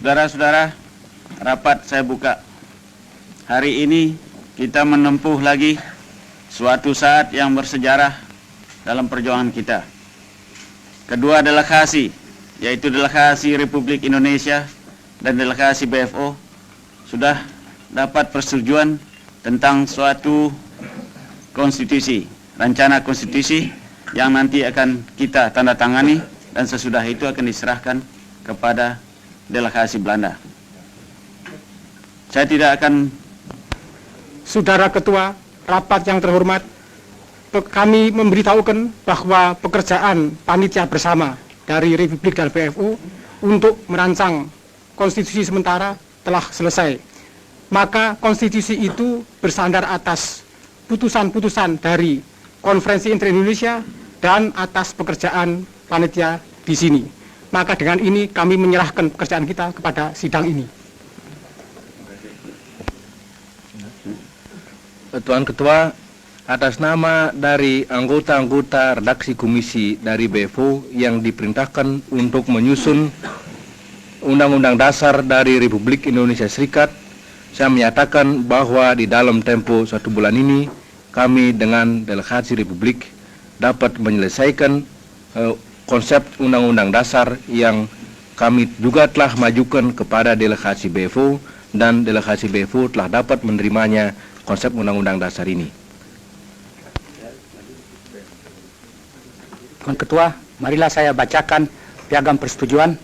Saudara-saudara, rapat saya buka. Hari ini kita menempuh lagi suatu saat yang bersejarah dalam perjuangan kita. Kedua delegasi, yaitu delegasi Republik Indonesia dan delegasi BFO, sudah dapat persetujuan tentang suatu konstitusi, rencana konstitusi yang nanti akan kita tanda tangani dan sesudah itu akan diserahkan kepada delegasi Belanda. Saya tidak akan... Saudara Ketua, rapat yang terhormat, kami memberitahukan bahwa pekerjaan panitia bersama dari Republik dan BFO untuk merancang konstitusi sementara telah selesai. Maka konstitusi itu bersandar atas putusan-putusan dari Konferensi Inter-Indonesia dan atas pekerjaan panitia di sini. Maka dengan ini kami menyerahkan pekerjaan kita kepada sidang ini. Tuan Ketua, atas nama dari anggota-anggota redaksi komisi dari BFO yang diperintahkan untuk menyusun Undang-Undang Dasar dari Republik Indonesia Serikat, saya menyatakan bahwa di dalam tempo 1 bulan ini, kami dengan delegasi Republik dapat menyelesaikan konsep Undang-Undang Dasar yang kami juga telah majukan kepada delegasi BFO, dan delegasi BFO telah dapat menerimanya konsep Undang-Undang Dasar ini. Tuan Ketua, marilah saya bacakan piagam persetujuan.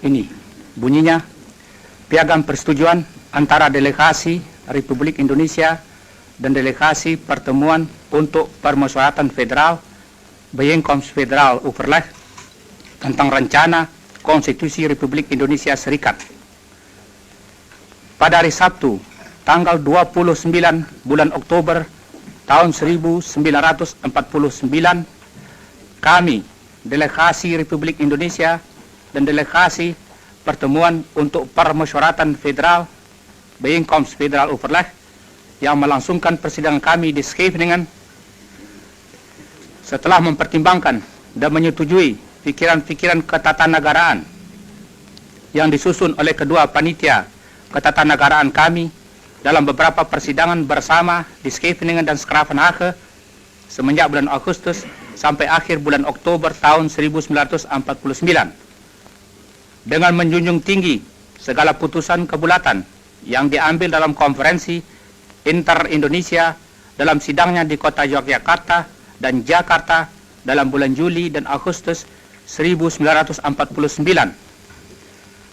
Ini bunyinya: piagam persetujuan antara delegasi Republik Indonesia dan delegasi Pertemuan untuk Permusyawaratan Federal Bijeenkomst Federal Overleg tentang rencana Konstitusi Republik Indonesia Serikat. Pada hari Sabtu, tanggal 29 bulan Oktober tahun 1949, kami, delegasi Republik Indonesia dan delegasi Pertemuan untuk Permusyawaratan Federal Bijeenkomst Federal Overleg yang melangsungkan persidangan kami di Scheveningen, setelah mempertimbangkan dan menyetujui pikiran-pikiran ketatanegaraan yang disusun oleh kedua panitia ketatanegaraan kami dalam beberapa persidangan bersama di Scheveningen dan Schravenhage semenjak bulan Agustus sampai akhir bulan Oktober tahun 1949, dengan menjunjung tinggi segala putusan kebulatan yang diambil dalam konferensi Inter-Indonesia dalam sidangnya di kota Yogyakarta dan Jakarta dalam bulan Juli dan Agustus 1949.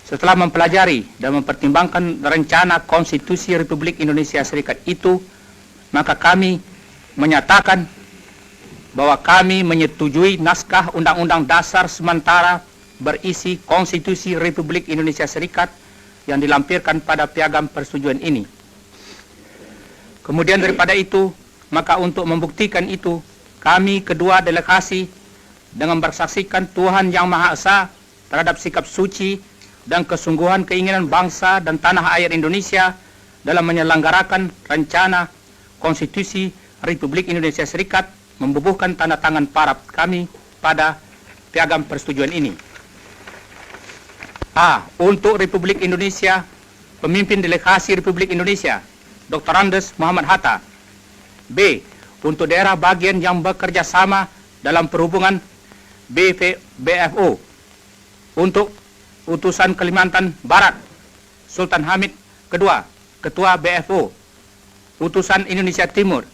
Setelah mempelajari dan mempertimbangkan rencana Konstitusi Republik Indonesia Serikat itu, maka kami menyatakan bahwa kami menyetujui naskah Undang-Undang Dasar sementara berisi Konstitusi Republik Indonesia Serikat yang dilampirkan pada piagam persetujuan ini. Kemudian daripada itu, maka untuk membuktikan itu, kami kedua delegasi dengan bersaksikan Tuhan Yang Maha Esa terhadap sikap suci dan kesungguhan keinginan bangsa dan tanah air Indonesia dalam menyelenggarakan rencana Konstitusi Republik Indonesia Serikat, membubuhkan tanda tangan para kami pada piagam persetujuan ini. A. Untuk Republik Indonesia, pemimpin delegasi Republik Indonesia, Dr. Andes Muhammad Hatta. B. Untuk daerah bagian yang bekerja sama dalam perhubungan, BFO. Untuk utusan Kalimantan Barat, Sultan Hamid Kedua, Ketua BFO. Utusan Indonesia Timur,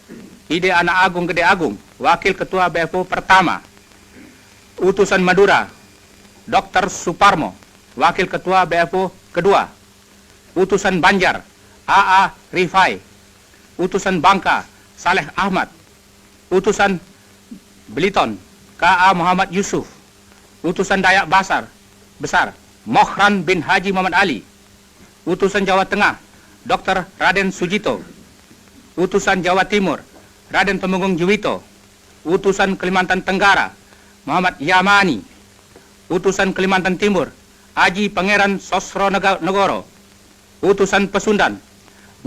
Ide Anak Agung Gede Agung, Wakil Ketua BFO Pertama. Utusan Madura, Dr. Suparmo, Wakil Ketua BFO Kedua. Utusan Banjar, AA Rifai. Utusan Bangka, Saleh Ahmad. Utusan Beliton, KA Muhammad Yusuf. Utusan Dayak Besar, Mohran bin Haji Muhammad Ali. Utusan Jawa Tengah, Dr. Raden Sujito. Utusan Jawa Timur, Raden Temenggung Juwito. Utusan Kalimantan Tenggara, Muhammad Yamani. Utusan Kalimantan Timur, Haji Pangeran Sosro Negoro. Utusan Pesundan,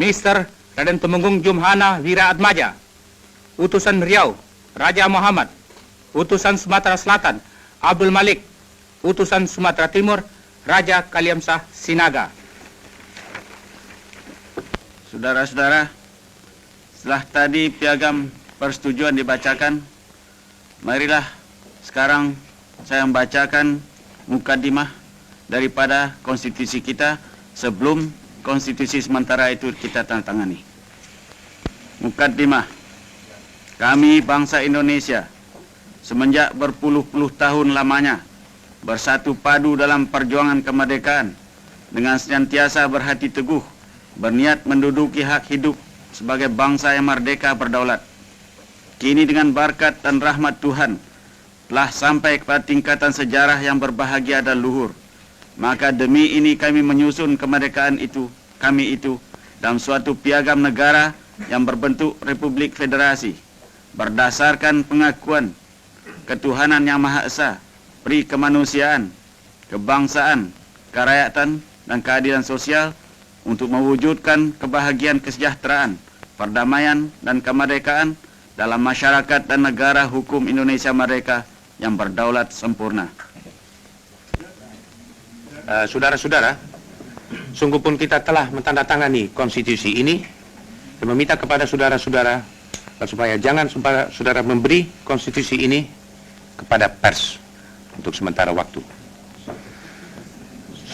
Mr. Raden Temenggung Jumhana Wira Atmaja. Utusan Riau, Raja Muhammad. Utusan Sumatera Selatan, Abdul Malik. Utusan Sumatera Timur, Raja Kaliamsah Sinaga. Saudara-saudara, setelah tadi piagam persetujuan dibacakan, marilah sekarang saya membacakan mukaddimah daripada konstitusi kita sebelum konstitusi sementara itu kita tandatangani. Mukaddimah. Kami bangsa Indonesia semenjak berpuluh-puluh tahun lamanya bersatu padu dalam perjuangan kemerdekaan dengan senantiasa berhati teguh berniat menduduki hak hidup sebagai bangsa yang merdeka berdaulat. Kini dengan berkat dan rahmat Tuhan telah sampai kepada tingkatan sejarah yang berbahagia dan luhur. Maka demi ini kami menyusun kemerdekaan kami itu dalam suatu piagam negara yang berbentuk Republik Federasi berdasarkan pengakuan ketuhanan yang Maha Esa, peri kemanusiaan, kebangsaan, kerakyatan, dan keadilan sosial untuk mewujudkan kebahagiaan kesejahteraan, perdamaian, dan kemerdekaan dalam masyarakat dan negara hukum Indonesia merdeka yang berdaulat sempurna. Saudara-saudara, sungguh pun kita telah mentandatangani konstitusi ini dan meminta kepada saudara-saudara supaya jangan saudara memberi konstitusi ini kepada pers untuk sementara waktu.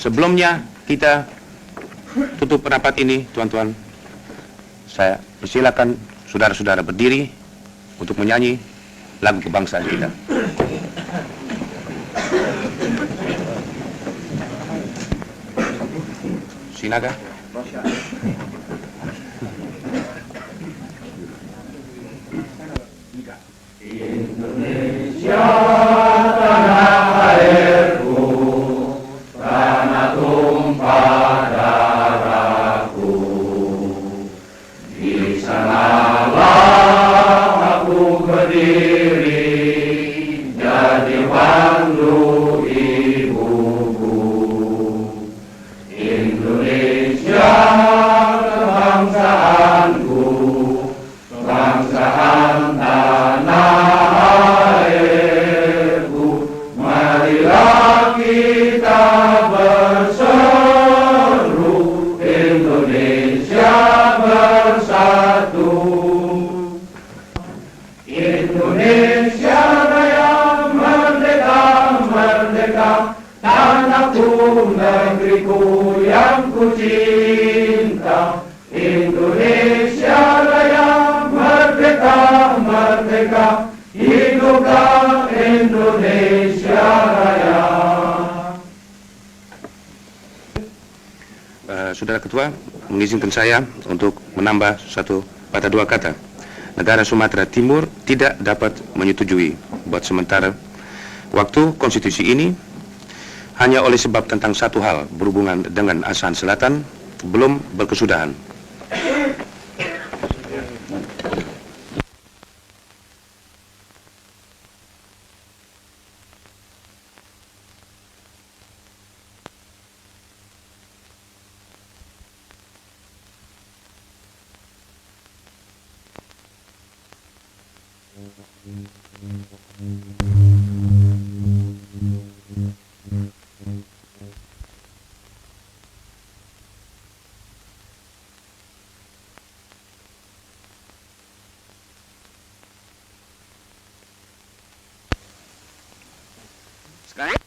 Sebelumnya kita tutup rapat ini, tuan-tuan. Saya persilakan saudara-saudara berdiri untuk menyanyi lagu kebangsaan kita. Sinaga. Negeriku yang ku cinta, Indonesia Raya, merdeka, merdeka, hiduplah Indonesia Raya. Saudara Ketua, mengizinkan saya untuk menambah satu patah dua kata. Negara Sumatera Timur tidak dapat menyetujui buat sementara waktu konstitusi ini hanya oleh sebab tentang satu hal berhubungan dengan ASEAN Selatan belum berkesudahan. Sekarang